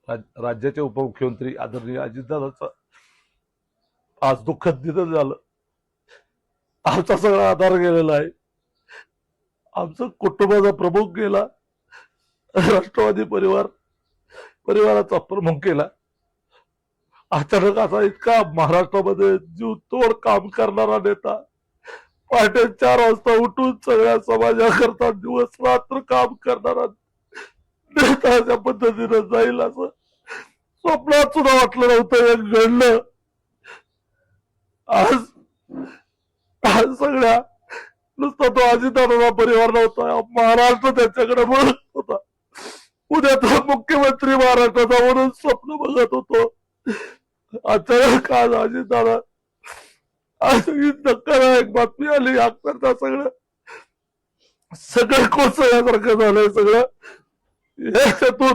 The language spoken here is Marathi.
राज्याचे उपमुख्यमंत्री आदरणीय अजितदादांचं आज दुःखद निधन झालं. आमचा सगळा आधार गेलेला आहे. आमचं कुटुंबाचा प्रमुख गेला. राष्ट्रवादी परिवाराचा प्रमुख गेला. अचानक असा इतका महाराष्ट्रामध्ये जीव तोड काम करणारा नेता, पहाटे 4 वाजता उठून सगळ्या समाजाकरता दिवस रात्र काम करणारा नेता अशा पद्धतीने जाईल असं स्वप्नात सुद्धा वाटलं नव्हतं. हे घडलं. आज सगळ्या नुसता तो अजितदादाचा परिवार नव्हता, महाराष्ट्र त्याच्याकडे बघत होता. उद्या तो मुख्यमंत्री महाराष्ट्राचा म्हणून स्वप्न बघत होतो. अचानक आज अजितदादा आज ही धक्कादायक बातमी आली. अक्षरशः सगळं कोसळल्यासारखं झालंय. सगळं याच्यातून